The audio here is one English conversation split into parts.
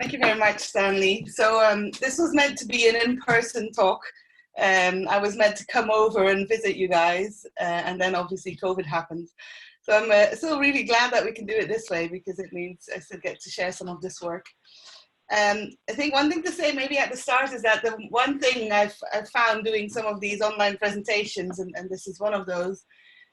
Thank you very much, Stanley. So this was meant to be an in-person talk. I was meant to come over and visit you guys, and then obviously COVID happened. So I'm still really glad that we can do it this way, because it means I still get to share some of this work. I think one thing to say maybe at the start is that the one thing I've found doing some of these online presentations, and this is one of those,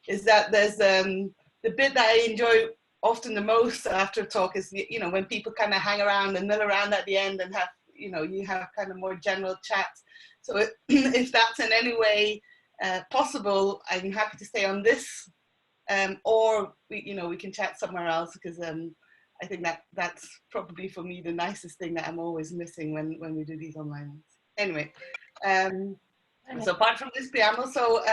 is that there's the bit that I enjoy often the most after a talk is, you know, when people kind of hang around and mill around at the end and have, you know, you have kind of more general chat. So if that's in any way possible, I'm happy to stay on this, or we can chat somewhere else, because I think that's probably for me the nicest thing that I'm always missing when we do these online ones. Anyway, so apart from this preamble, so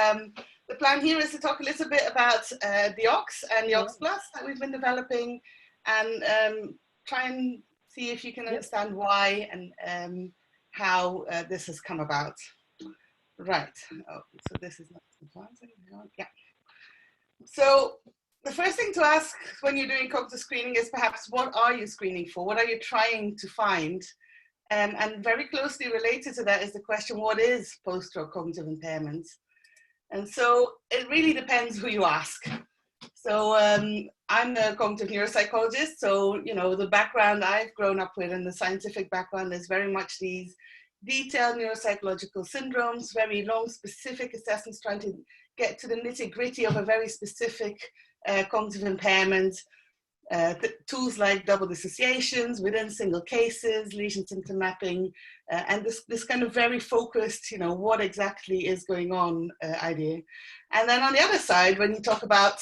the plan here is to talk a little bit about the OCS and the OCS-Plus that we've been developing, and try and see if you can understand why and how this has come about. Right. Oh, so this is not advancing. Yeah. So the first thing to ask when you're doing cognitive screening is perhaps, what are you screening for? What are you trying to find? And very closely related to that is the question, what is post-stroke cognitive impairment? And so it really depends who you ask. So I'm a cognitive neuropsychologist, so the background I've grown up with and the scientific background is very much these detailed neuropsychological syndromes, very long specific assessments trying to get to the nitty-gritty of a very specific cognitive impairment. Tools like double dissociations within single cases, lesion symptom mapping, and this kind of very focused, what exactly is going on idea. And then on the other side, when you talk about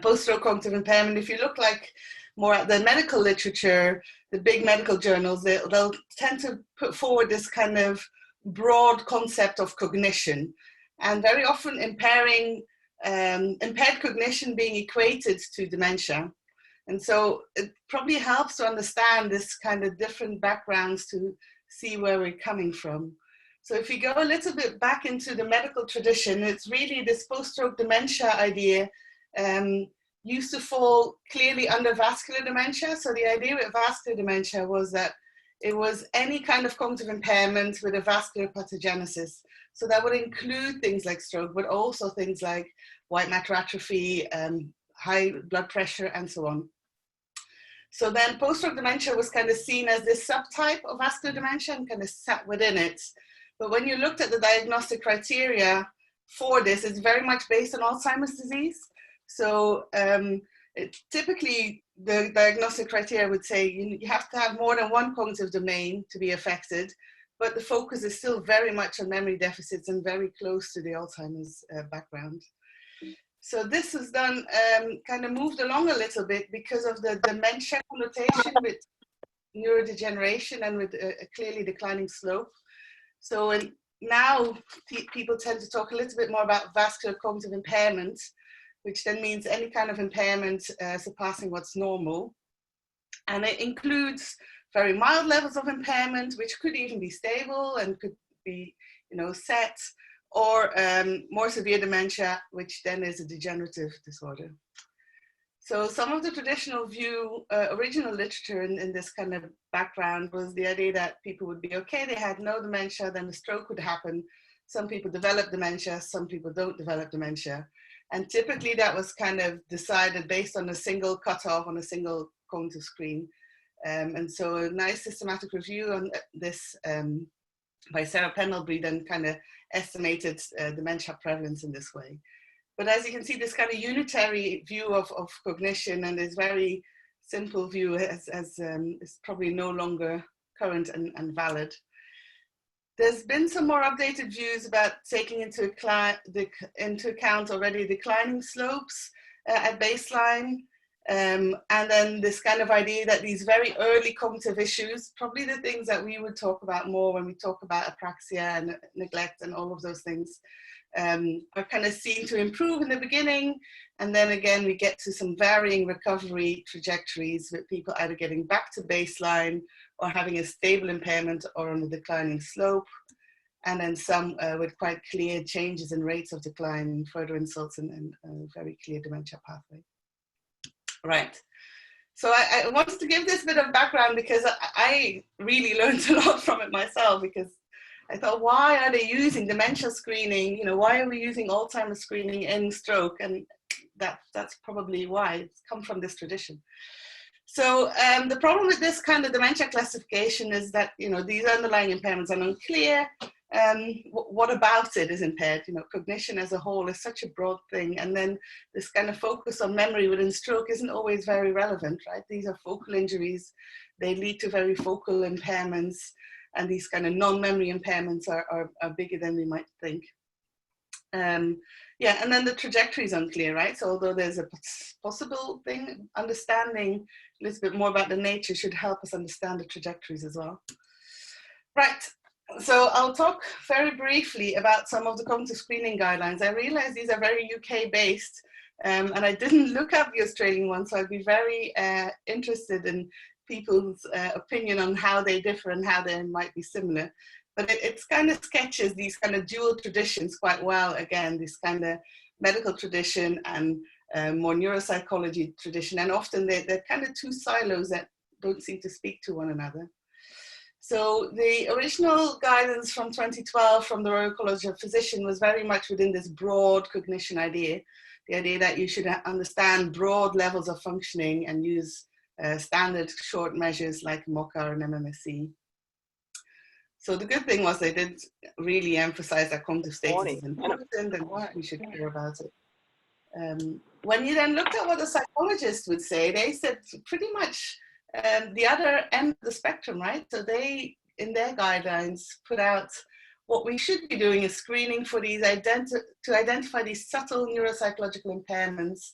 post-stroke cognitive impairment, if you look like more at the medical literature, the big medical journals, they'll tend to put forward this kind of broad concept of cognition, and very often impaired cognition being equated to dementia. And so it probably helps to understand this kind of different backgrounds to see where we're coming from. So if you go a little bit back into the medical tradition, it's really this post-stroke dementia idea used to fall clearly under vascular dementia. So the idea with vascular dementia was that it was any kind of cognitive impairment with a vascular pathogenesis. So that would include things like stroke, but also things like white matter atrophy, high blood pressure, and so on. So then post-stroke dementia was kind of seen as this subtype of vascular dementia and kind of sat within it. But when you looked at the diagnostic criteria for this, it's very much based on Alzheimer's disease. So typically the diagnostic criteria would say you have to have more than one cognitive domain to be affected, but the focus is still very much on memory deficits and very close to the Alzheimer's background. So this has done, kind of moved along a little bit because of the dementia connotation with neurodegeneration and with a clearly declining slope. So now people tend to talk a little bit more about vascular cognitive impairment, which then means any kind of impairment surpassing what's normal. And it includes very mild levels of impairment, which could even be stable and could be, set, or more severe dementia, which then is a degenerative disorder. So some of the traditional view, original literature in this kind of background was the idea that people would be okay, they had no dementia, then a stroke would happen. Some people develop dementia, some people don't develop dementia. And typically that was kind of decided based on a single cutoff on a single cognitive screen. And so a nice systematic review on this by Sarah Pendlebury then kind of estimated dementia prevalence in this way. But as you can see, this kind of unitary view of cognition and this very simple view is probably no longer current and valid. There's been some more updated views about taking into account already declining slopes at baseline. And then this kind of idea that these very early cognitive issues, probably the things that we would talk about more when we talk about apraxia and neglect and all of those things, are kind of seen to improve in the beginning. And then again, we get to some varying recovery trajectories with people either getting back to baseline or having a stable impairment or on a declining slope. And then some with quite clear changes in rates of decline, further insults, and a very clear dementia pathway. Right. So I wanted to give this bit of background because I really learned a lot from it myself, because I thought, why are they using dementia screening? You know, why are we using Alzheimer's screening in stroke? And that's probably why it's come from this tradition. So the problem with this kind of dementia classification is that, you know, these underlying impairments are unclear. What about it is impaired? You know, cognition as a whole is such a broad thing. And then this kind of focus on memory within stroke isn't always very relevant, right? These are focal injuries. They lead to very focal impairments. And these kind of non-memory impairments are bigger than we might think. Yeah, and then the trajectory is unclear, right? So although there's a possible thing, understanding a little bit more about the nature should help us understand the trajectories as well. Right, so I'll talk very briefly about some of the cognitive screening guidelines. I realize these are very UK based, and I didn't look up the Australian one, so I'd be very interested in people's opinion on how they differ and how they might be similar. But it's kind of sketches these kind of dual traditions quite well. Again, this kind of medical tradition and more neuropsychology tradition. And often they're kind of two silos that don't seem to speak to one another. So the original guidance from 2012 from the Royal College of Physicians was very much within this broad cognition idea. The idea that you should understand broad levels of functioning and use standard short measures like MOCA and MMSE. So the good thing was they did really emphasize that cognitive status is important and we should care about it. When you then looked at what the psychologists would say, they said pretty much the other end of the spectrum, right? So they, in their guidelines, put out what we should be doing is screening for these to identify these subtle neuropsychological impairments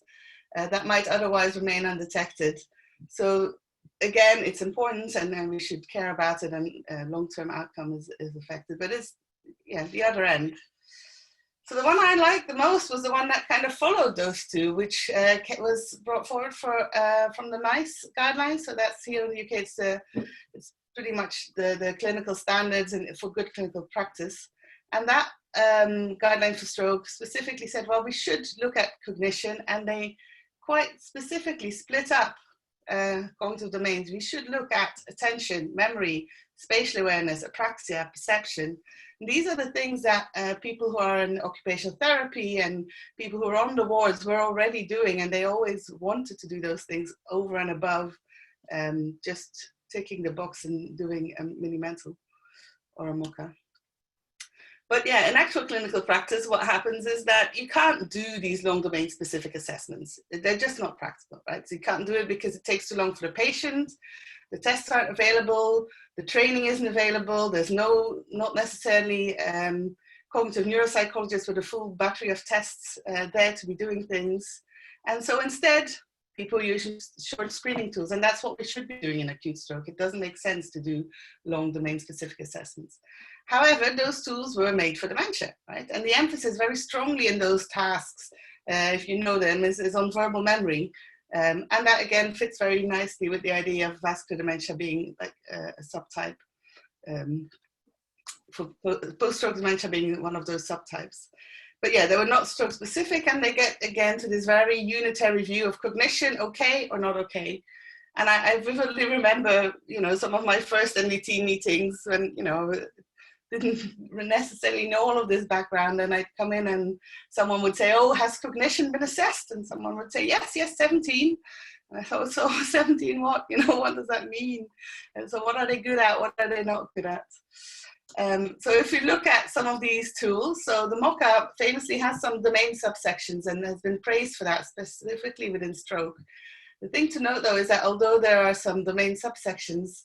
that might otherwise remain undetected. So again, it's important and we should care about it, and long-term outcome is affected, but it's, yeah, the other end. So the one I liked the most was the one that kind of followed those two, which was brought forward from the NICE guidelines. So that's here in the UK, it's pretty much the clinical standards and for good clinical practice. And that guideline for stroke specifically said, well, we should look at cognition, and they quite specifically split up cognitive domains. We should look at attention, memory, spatial awareness, apraxia, perception. And these are the things that people who are in occupational therapy and people who are on the wards were already doing, and they always wanted to do those things over and above just ticking the box and doing a mini mental or a MOCA. But yeah, in actual clinical practice, what happens is that you can't do these long domain specific assessments. They're just not practical, right? So you can't do it because it takes too long for the patient. The tests aren't available. The training isn't available. There's not necessarily cognitive neuropsychologists with a full battery of tests there to be doing things. And so instead, people use short screening tools, and that's what we should be doing in acute stroke. It doesn't make sense to do long domain specific assessments. However, those tools were made for dementia, right? And the emphasis very strongly in those tasks, if you know them, is on verbal memory. And that again fits very nicely with the idea of vascular dementia being like a subtype, for post-stroke dementia being one of those subtypes. But yeah, they were not stroke specific, and they get again to this very unitary view of cognition, okay or not okay. And I vividly remember, you know, some of my first NVT meetings when, you know, didn't necessarily know all of this background, and I'd come in and someone would say, oh, has cognition been assessed? And someone would say, yes, 17. And I thought, so 17 what? You know, what does that mean? And so what are they good at? What are they not good at? So if you look at some of these tools, so the MOCA famously has some domain subsections and has been praised for that, specifically within stroke. The thing to note though is that although there are some domain subsections,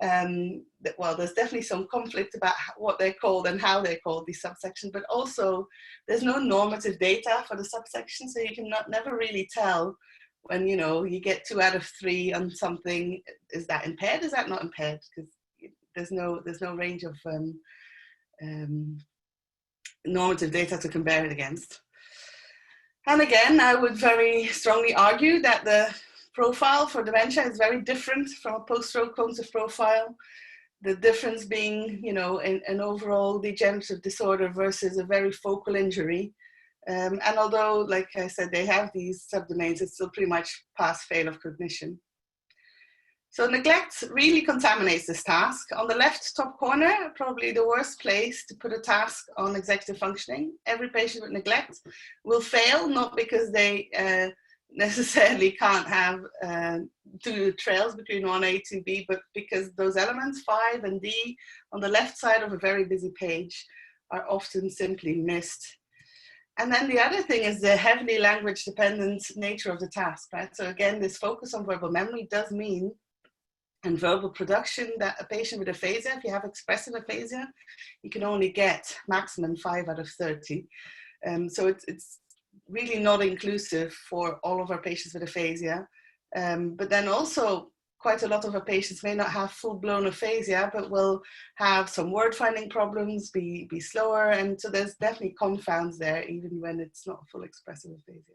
well, there's definitely some conflict about what they're called and how they're called, these subsections, but also there's no normative data for the subsection, so you can never really tell when, you know, you get 2 out of 3 on something, is that impaired, is that not impaired? Because there's no range of normative data to compare it against. And again, I would very strongly argue that the profile for dementia is very different from a post-stroke cognitive profile. The difference being, you know, an overall degenerative disorder versus a very focal injury. And although, like I said, they have these subdomains, it's still pretty much pass-fail of cognition. So neglect really contaminates this task. On the left top corner, probably the worst place to put a task on executive functioning. Every patient with neglect will fail, not because they necessarily can't have two trails between 1A, 2B, but because those elements, 5 and D, on the left side of a very busy page are often simply missed. And then the other thing is the heavily language dependent nature of the task, right? So again, this focus on verbal memory does mean, and verbal production, that a patient with aphasia, if you have expressive aphasia, you can only get maximum 5 out of 30. So it's really not inclusive for all of our patients with aphasia. But then also quite a lot of our patients may not have full-blown aphasia, but will have some word finding problems, be slower. And so there's definitely confounds there, even when it's not full expressive aphasia.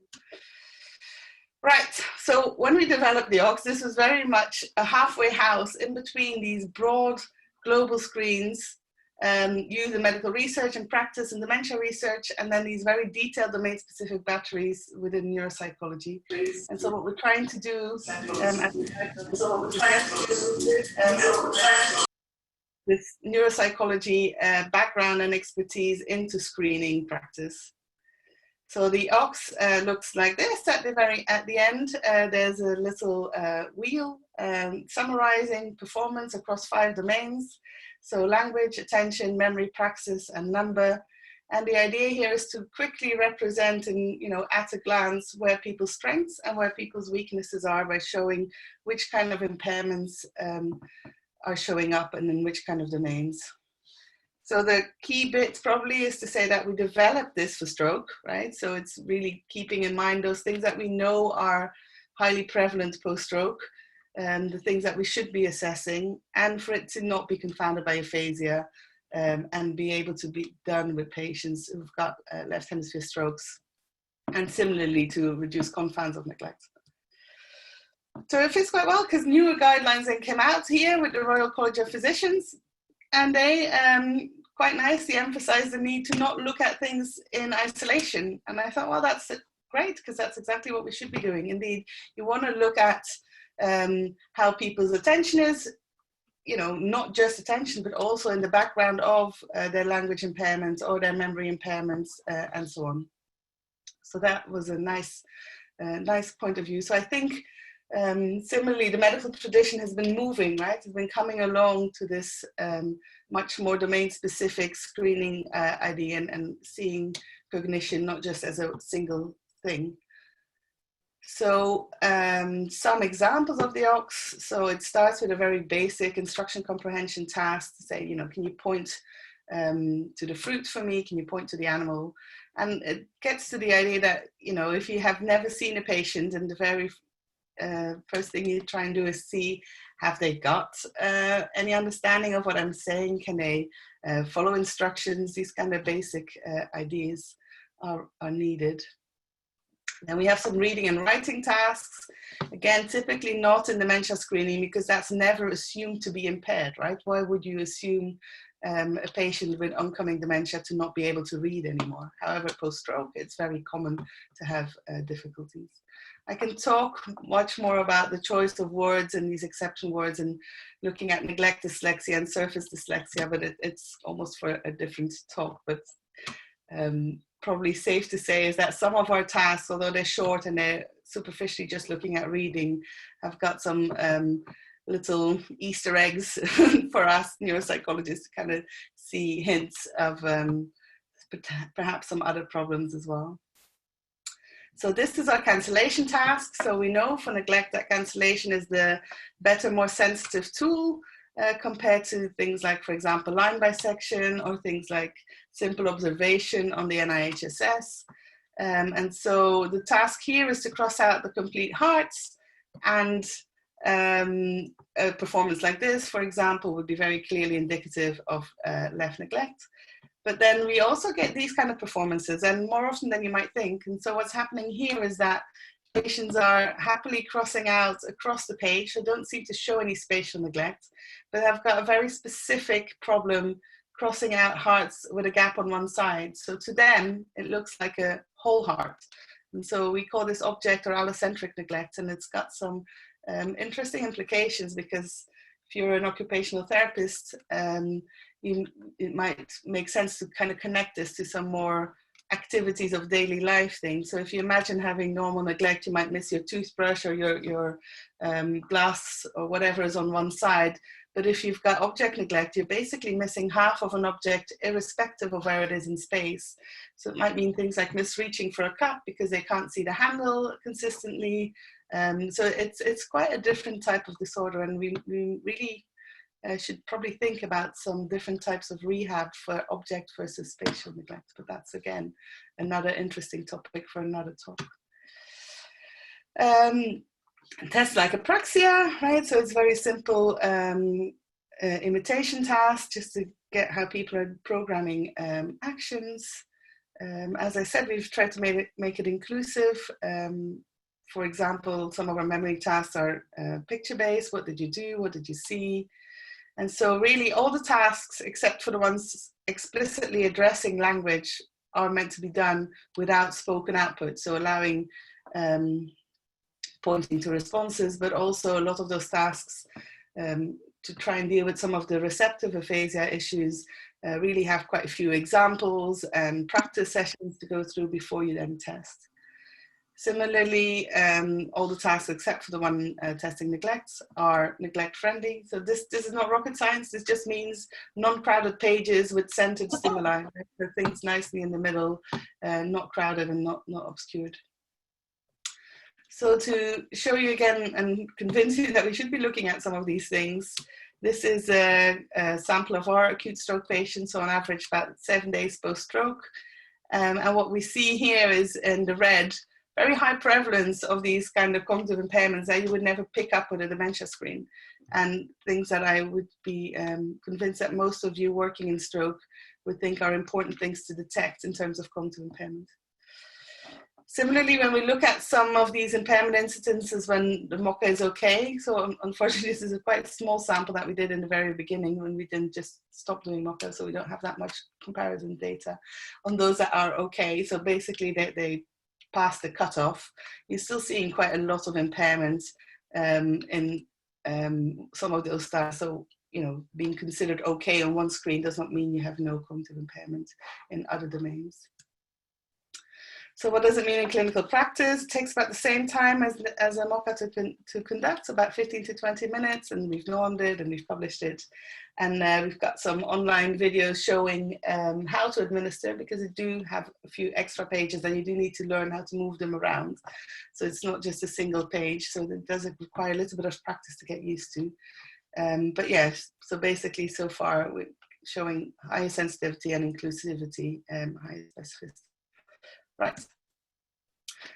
Right, so when we developed the OCS, this was very much a halfway house in between these broad global screens, used in medical research and practice and dementia research, and then these very detailed domain-specific batteries within neuropsychology. And so what we're trying to do this neuropsychology background and expertise into screening practice. So the OCS looks like this. At the end, there's a little wheel summarizing performance across 5 domains. So language, attention, memory, praxis, and number. And the idea here is to quickly represent in, at a glance where people's strengths and where people's weaknesses are by showing which kind of impairments are showing up and in which kind of domains. So the key bit probably is to say that we developed this for stroke, right? So it's really keeping in mind those things that we know are highly prevalent post-stroke, and the things that we should be assessing, and for it to not be confounded by aphasia, and be able to be done with patients who've got left hemisphere strokes, and similarly to reduce confounds of neglect. So it fits quite well because newer guidelines then came out here with the Royal College of Physicians, and they quite nicely emphasize the need to not look at things in isolation. And I thought, well, that's great, because that's exactly what we should be doing. Indeed, you want to look at how people's attention is, not just attention, but also in the background of their language impairments or their memory impairments and so on. So that was a nice point of view. So I think similarly, the medical tradition has been moving, right? It's been coming along to this much more domain-specific screening idea and seeing cognition not just as a single thing. So some examples of the OCS. So it starts with a very basic instruction comprehension task to say, can you point to the fruit for me? Can you point to the animal? And it gets to the idea that, if you have never seen a patient, and the very first thing you try and do is see, have they got any understanding of what I'm saying? Can they follow instructions? These kind of basic ideas are needed. Then we have some reading and writing tasks. Again, typically not in dementia screening, because that's never assumed to be impaired, right? Why would you assume a patient with oncoming dementia to not be able to read anymore? However, post-stroke, it's very common to have difficulties. I can talk much more about the choice of words and these exception words and looking at neglect dyslexia and surface dyslexia, but it's almost for a different talk. But probably safe to say is that some of our tasks, although they're short and they're superficially just looking at reading, have got some little Easter eggs for us neuropsychologists to kind of see hints of perhaps some other problems as well. So this is our cancellation task. So we know for neglect that cancellation is the better, more sensitive tool compared to things like, for example, line bisection or things like simple observation on the NIHSS. And so the task here is to cross out the complete hearts, and a performance like this, for example, would be very clearly indicative of left neglect. But then we also get these kind of performances, and more often than you might think. And so what's happening here is that patients are happily crossing out across the page. They don't seem to show any spatial neglect, but they've got a very specific problem crossing out hearts with a gap on one side. So to them, it looks like a whole heart. And so we call this object or allocentric neglect, and it's got some interesting implications, because if you're an occupational therapist, it might make sense to kind of connect this to some more activities of daily life things. So if you imagine having normal neglect, you might miss your toothbrush or your glass or whatever is on one side. But if you've got object neglect, you're basically missing half of an object irrespective of where it is in space. So it might mean things like misreaching for a cup because they can't see the handle consistently. So it's quite a different type of disorder, and we really should probably think about some different types of rehab for object versus spatial neglect. But that's, again, another interesting topic for another talk. Tests like apraxia, right? So it's very simple imitation task just to get how people are programming actions. As I said, we've tried to make it inclusive. For example, some of our memory tasks are picture-based. What did you do? What did you see? And so really all the tasks, except for the ones explicitly addressing language, are meant to be done without spoken output. So allowing pointing to responses, but also a lot of those tasks to try and deal with some of the receptive aphasia issues really have quite a few examples and practice sessions to go through before you then test. Similarly, all the tasks except for the one testing neglects are neglect friendly. So this is not rocket science. This just means non-crowded pages with centered stimuli. So things nicely in the middle, not crowded and not obscured. So to show you again and convince you that we should be looking at some of these things, this is a sample of our acute stroke patients, so on average about 7 days post-stroke. And what we see here is in the red, very high prevalence of these kind of cognitive impairments that you would never pick up with a dementia screen, and things that I would be convinced that most of you working in stroke would think are important things to detect in terms of cognitive impairment. Similarly, when we look at some of these impairment incidences when the MOCA is okay, so unfortunately this is a quite small sample that we did in the very beginning when we didn't just stop doing MOCA, so we don't have that much comparison data on those that are okay. So basically they past the cutoff, you're still seeing quite a lot of impairments in some of those stats. So, you know, being considered okay on one screen does not mean you have no cognitive impairment in other domains. So what does it mean in clinical practice? It takes about the same time as a MOCA to conduct, about 15 to 20 minutes, and we've normed it and we've published it. And we've got some online videos showing how to administer, because you do have a few extra pages and you do need to learn how to move them around. So it's not just a single page, so it does require a little bit of practice to get used to. But yes, so basically so far we're showing high sensitivity and inclusivity, high specificity. Right.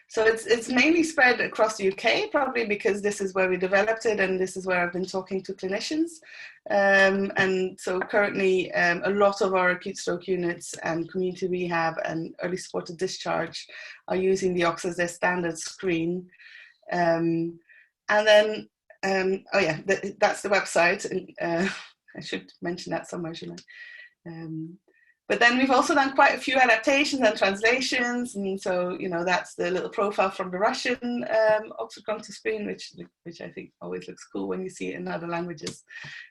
So it's mainly spread across the UK, probably because this is where we developed it and this is where I've been talking to clinicians. And so currently a lot of our acute stroke units and community rehab and early supported discharge are using the OCS as their standard screen. And then, oh yeah, that's the website. And, I should mention that somewhere, shouldn't I? But then we've also done quite a few adaptations and translations, and so, you know, that's the little profile from the Russian Oxford Cognitive Screen, which I think always looks cool when you see it in other languages.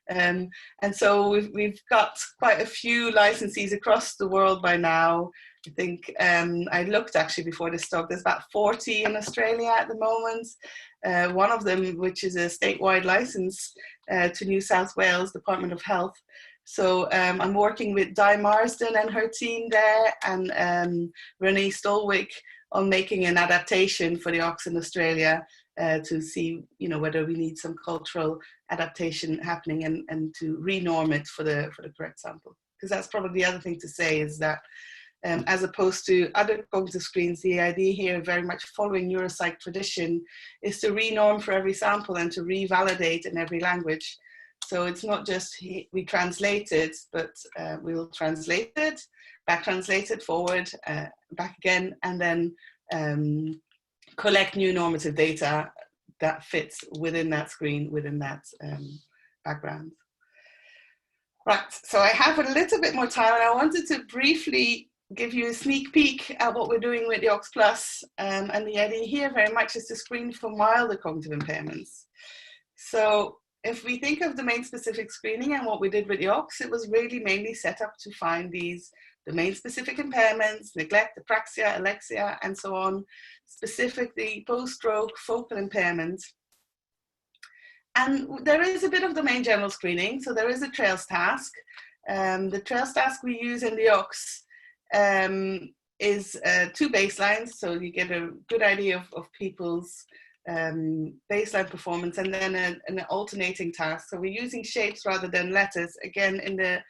And so we've got quite a few licensees across the world by now. I think I looked actually before this talk, there's about 40 in Australia at the moment. One of them, which is a statewide license to New South Wales Department of Health. So I'm working with Di Marsden and her team there, and Renee Stolwick on making an adaptation for the OCS in Australia to see, you know, whether we need some cultural adaptation happening and to renorm it for the correct sample. Because that's probably the other thing to say is that as opposed to other cognitive screens, the idea here, very much following neuropsych tradition, is to renorm for every sample and to revalidate in every language. So it's not just we translate it, but we'll translate it, back translate it, forward, back again, and then collect new normative data that fits within that screen, within that background. Right, so I have a little bit more time, and I wanted to briefly give you a sneak peek at what we're doing with the OCS-Plus. And the idea here very much is to screen for milder cognitive impairments. So if we think of domain-specific screening and what we did with the OCS, it was really mainly set up to find these domain-specific impairments, neglect, apraxia, alexia, and so on, specifically post-stroke focal impairment. And there is a bit of domain general screening, so there is a trails task. The trails task we use in the OCS is 2 baselines, so you get a good idea of people's baseline performance, and then an alternating task. So we're using shapes rather than letters, again in the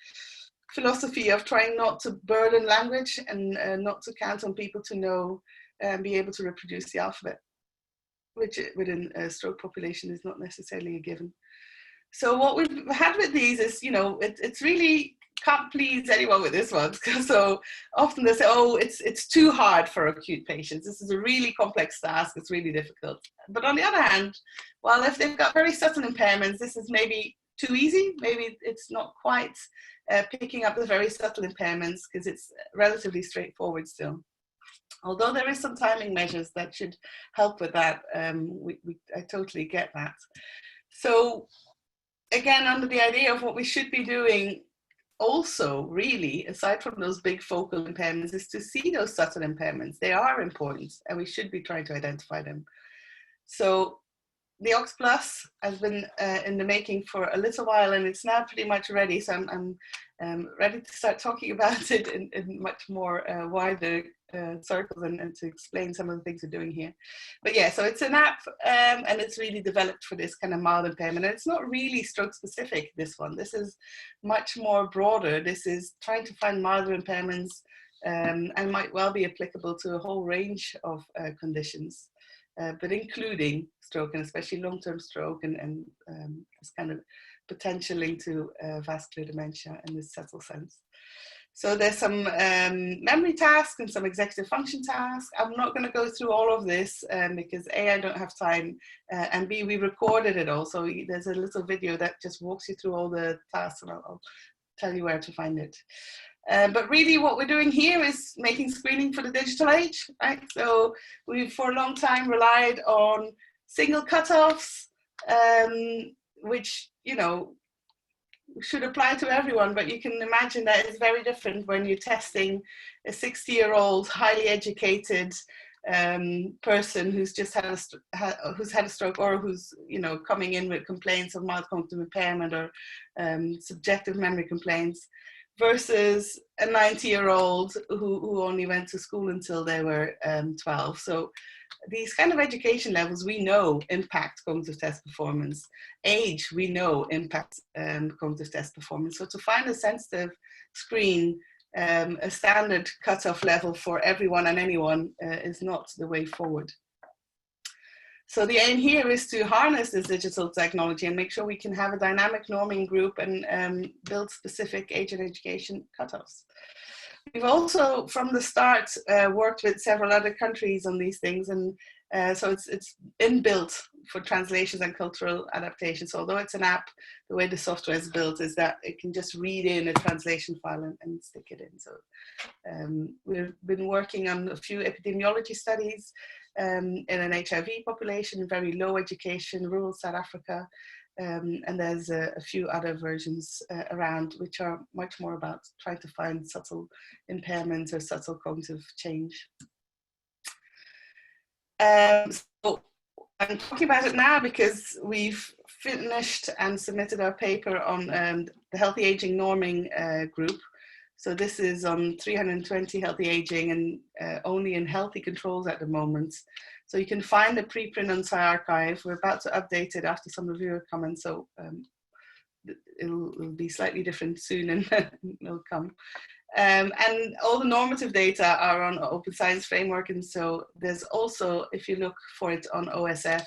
philosophy of trying not to burden language and not to count on people to know and be able to reproduce the alphabet, which within a stroke population is not necessarily a given. So what we've had with these is, you know, it's really can't please anyone with this one. So often they say, oh, it's too hard for acute patients. This is a really complex task. It's really difficult. But on the other hand, well, if they've got very subtle impairments, this is maybe too easy. Maybe it's not quite picking up the very subtle impairments because it's relatively straightforward still. Although there is some timing measures that should help with that, I totally get that. So again, under the idea of what we should be doing also, really, aside from those big focal impairments, is to see those subtle impairments. They are important and we should be trying to identify them. So the OCS-Plus has been in the making for a little while and it's now pretty much ready. So I'm ready to start talking about it in much more wider circles and to explain some of the things we're doing here. But yeah, so it's an app and it's really developed for this kind of mild impairment. And it's not really stroke specific, this one. This is much more broader. This is trying to find milder impairments and might well be applicable to a whole range of conditions. But including stroke and especially long-term stroke and this kind of potential link to vascular dementia in this subtle sense. So there's some memory tasks and some executive function tasks. I'm not going to go through all of this because A, I don't have time, and B, we recorded it all. So there's a little video that just walks you through all the tasks and I'll tell you where to find it. But really what we're doing here is making screening for the digital age, right? So we've for a long time relied on single cutoffs, which, you know, should apply to everyone, but you can imagine that it's very different when you're testing a 60-year-old, highly educated person who's just had a stroke or who's, you know, coming in with complaints of mild cognitive impairment or subjective memory complaints, versus a 90-year-old who only went to school until they were 12. So these kind of education levels we know impact cognitive test performance. Age we know impacts cognitive test performance. So to find a sensitive screen, a standard cutoff level for everyone and anyone is not the way forward. So the aim here is to harness this digital technology and make sure we can have a dynamic norming group and build specific age and education cutoffs. We've also, from the start, worked with several other countries on these things, and so it's inbuilt for translations and cultural adaptations. So although it's an app, the way the software is built is that it can just read in a translation file and stick it in. So we've been working on a few epidemiology studies in an HIV population, very low education, rural South Africa, and there's a few other versions around which are much more about trying to find subtle impairments or subtle cognitive change. So I'm talking about it now because we've finished and submitted our paper on the healthy aging norming group. So this is on 320 healthy aging and only in healthy controls at the moment. So you can find the preprint on SciArchive. We're about to update it after some reviewer comments, so it'll be slightly different soon and it'll come. And all the normative data are on Open Science Framework, and so there's also, if you look for it on OSF,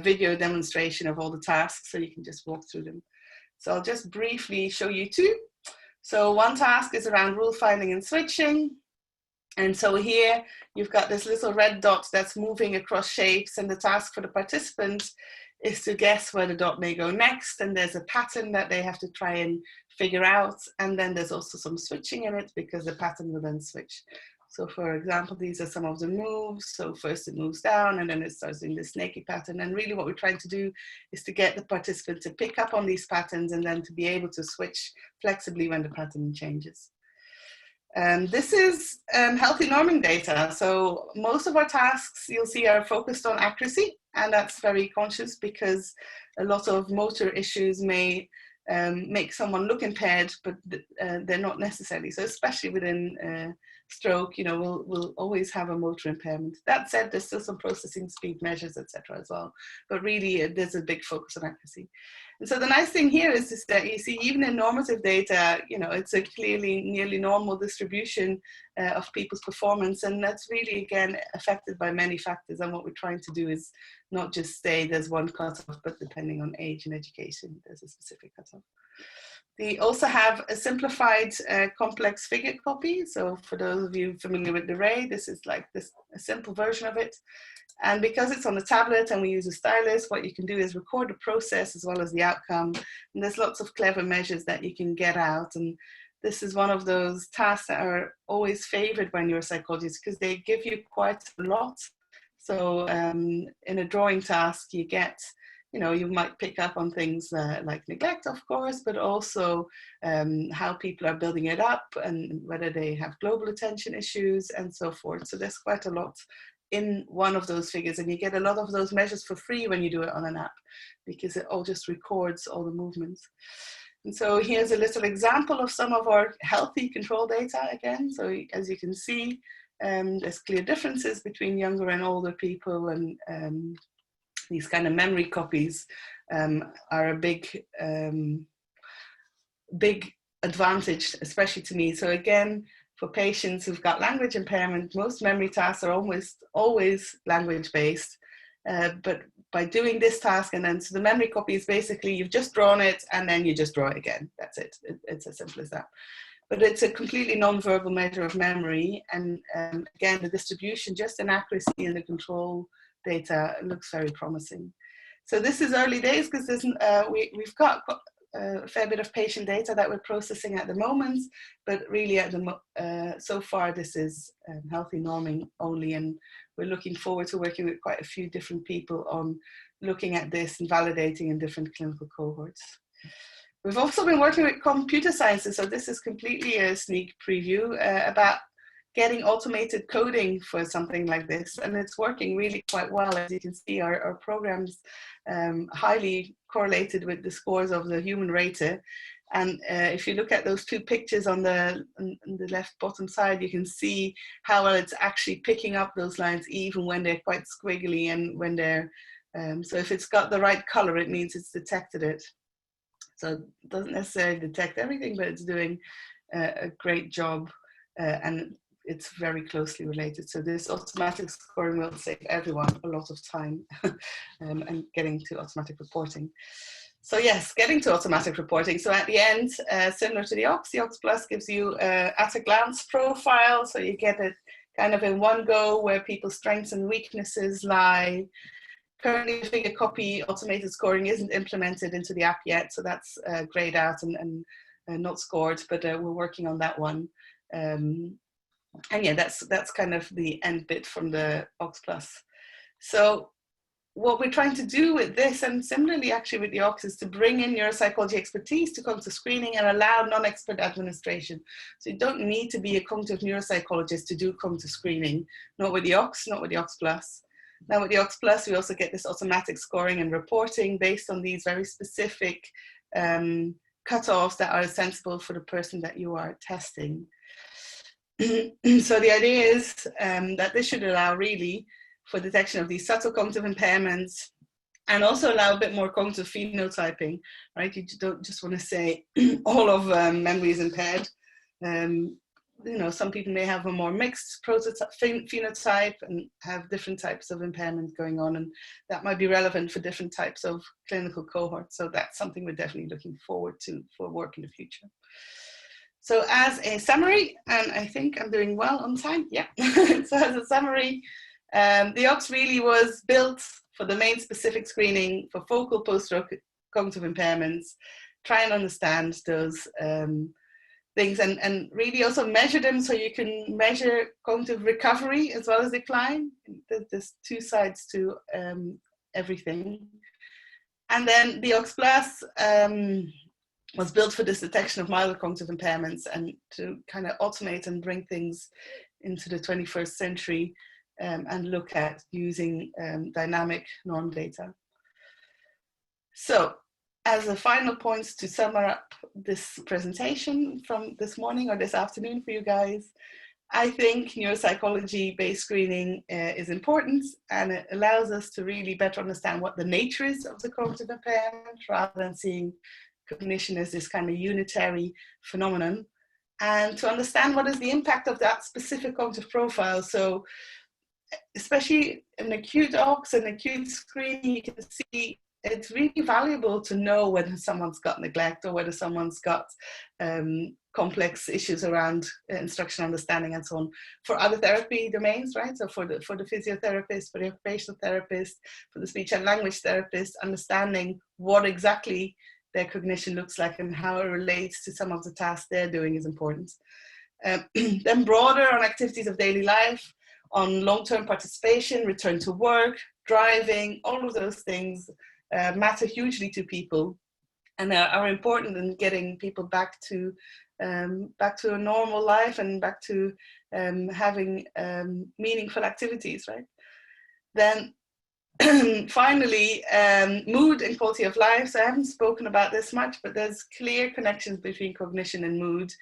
video demonstration of all the tasks, so you can just walk through them. So I'll just briefly show you two. So one task is around rulefinding and switching. And so here you've got this little red dot that's moving across shapes, and the task for the participant is to guess where the dot may go next, and there's a pattern that they have to try and figure out, and then there's also some switching in it because the pattern will then switch. So for example, these are some of the moves. So first it moves down and then it starts doing the snaky pattern. And really what we're trying to do is to get the participant to pick up on these patterns and then to be able to switch flexibly when the pattern changes. This is healthy norming data. So most of our tasks you'll see are focused on accuracy, and that's very conscious because a lot of motor issues may make someone look impaired, but they're not necessarily. So especially within stroke, you know, we'll always have a motor impairment. That said, there's still some processing speed measures, etc. as well. But really, there's a big focus on accuracy. And so the nice thing here is that you see, even in normative data, you know, it's a clearly nearly normal distribution of people's performance, and that's really again affected by many factors. And what we're trying to do is not just say there's one cutoff, but depending on age and education, there's a specific cutoff. We also have a simplified complex figure copy. So for those of you familiar with the array, this is like a simple version of it. And because it's on the tablet and we use a stylus, what you can do is record the process as well as the outcome. And there's lots of clever measures that you can get out. And this is one of those tasks that are always favored by neuropsychologists because they give you quite a lot. So in a drawing task, you get, you know, you might pick up on things like neglect, of course, but also how people are building it up and whether they have global attention issues and so forth. So there's quite a lot in one of those figures, and you get a lot of those measures for free when you do it on an app because it all just records all the movements. And so here's a little example of some of our healthy control data again. So as you can see, there's clear differences between younger and older people, and these kind of memory copies are a big advantage, especially to me. So again, for patients who've got language impairment, most memory tasks are almost always language-based. But by doing this task, and then so the memory copy is basically you've just drawn it and then you just draw it again. That's it. It's as simple as that. But it's a completely non-verbal measure of memory. And again, the distribution, just in accuracy in the control data looks very promising. So this is early days because we've got a fair bit of patient data that we're processing at the moment, but really so far this is healthy norming only, and we're looking forward to working with quite a few different people on looking at this and validating in different clinical cohorts. We've also been working with computer sciences, so this is completely a sneak preview about getting automated coding for something like this, and it's working really quite well. As you can see, our programs highly correlated with the scores of the human rater. And if you look at those two pictures on the left bottom side, you can see how well it's actually picking up those lines even when they're quite squiggly, and when they're so if it's got the right color, it means it's detected it. So it doesn't necessarily detect everything, but it's doing a great job, and it's very closely related. So this automatic scoring will save everyone a lot of time and getting to automatic reporting. So yes, getting to automatic reporting. So at the end, similar to the OCS-Plus gives you at a glance profile. So you get it kind of in one go where people's strengths and weaknesses lie. Currently, figure copy automated scoring isn't implemented into the app yet. So that's grayed out and not scored, but we're working on that one. And yeah, that's kind of the end bit from the OCS-Plus. So what we're trying to do with this, and similarly actually with the OCS, is to bring in neuropsychology expertise to cognitive screening and allow non-expert administration. So you don't need to be a cognitive neuropsychologist to do cognitive screening, not with the OCS, not with the OCS-Plus. Now with the OCS-Plus, we also get this automatic scoring and reporting based on these very specific cutoffs that are sensible for the person that you are testing. So the idea is that this should allow really for detection of these subtle cognitive impairments, and also allow a bit more cognitive phenotyping, right? You don't just want to say all of memory is impaired. You know, some people may have a more mixed phenotype and have different types of impairment going on, and that might be relevant for different types of clinical cohorts. So that's something we're definitely looking forward to for work in the future. So as a summary, and I think I'm doing well on time, yeah. So as a summary, the OCS really was built for domain-specific screening for focal post-stroke cognitive impairments, try and understand those things, and really also measure them, so you can measure cognitive recovery as well as decline. There's two sides to everything. And then the OCS-Plus was built for this detection of milder cognitive impairments and to kind of automate and bring things into the 21st century and look at using dynamic norm data. So, as a final point to sum up this presentation from this morning or this afternoon for you guys, I think neuropsychology-based screening is important, and it allows us to really better understand what the nature is of the cognitive impairment, rather than seeing cognition as this kind of unitary phenomenon, and to understand what is the impact of that specific cognitive profile. So especially in acute OCS and acute screening, you can see it's really valuable to know whether someone's got neglect or whether someone's got complex issues around instruction understanding and so on, for other therapy domains, right? So for the physiotherapist, for the occupational therapist, for the speech and language therapist, understanding what exactly their cognition looks like and how it relates to some of the tasks they're doing is important. Then broader on activities of daily life, on long-term participation, return to work, driving, all of those things matter hugely to people and are important in getting people back to a normal life and back to having meaningful activities, right? Then finally, mood and quality of life. So I haven't spoken about this much, but there's clear connections between cognition and mood.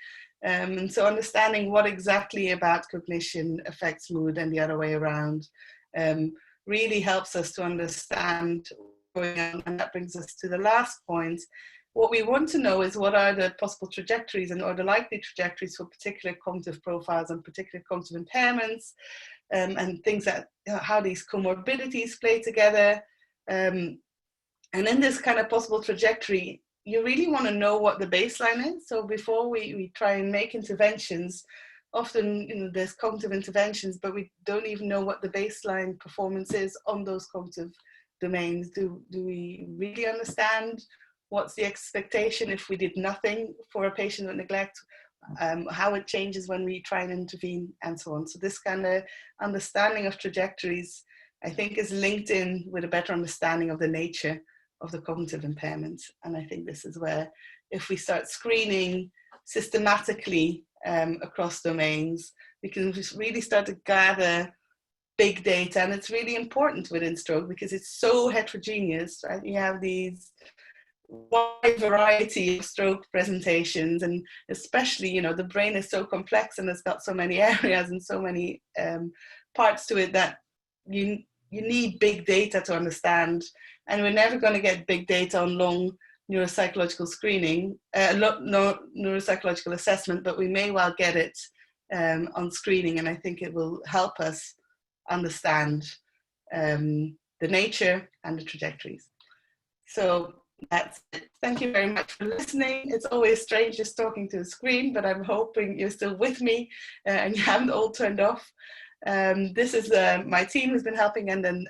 And so understanding what exactly about cognition affects mood and the other way around really helps us to understand what's going on. And that brings us to the last point. What we want to know is what are the possible trajectories or the likely trajectories for particular cognitive profiles and particular cognitive impairments, and things that, how these comorbidities play together. And in this kind of possible trajectory, you really want to know what the baseline is. So before we try and make interventions, often there's cognitive interventions, but we don't even know what the baseline performance is on those cognitive domains. Do we really understand what's the expectation if we did nothing for a patient with neglect, how it changes when we try and intervene, and so on. So this kind of understanding of trajectories, I think, is linked in with a better understanding of the nature of the cognitive impairments. And I think this is where, if we start screening systematically across domains, we can really start to gather big data. And it's really important within stroke because it's so heterogeneous, right? You have these wide variety of stroke presentations, and especially, the brain is so complex and it's got so many areas and so many parts to it that you need big data to understand. And we're never going to get big data on long neuropsychological screening, neuropsychological assessment, but we may well get it on screening, and I think it will help us understand the nature and the trajectories. So that's it. Thank you very much for listening. It's always strange just talking to a screen, but I'm hoping you're still with me and you haven't all turned off. This is my team who's been helping, and then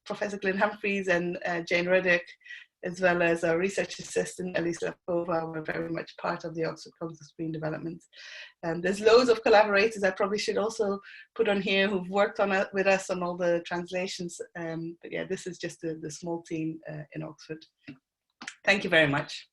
Professor Glyn Humphreys and Jane Reddick, as well as our research assistant Elisa Lapova, were very much part of the Oxford Cognitive Screen development. There's loads of collaborators I probably should also put on here who've worked on it with us on all the translations. But yeah, this is just the small team in Oxford. Thank you very much.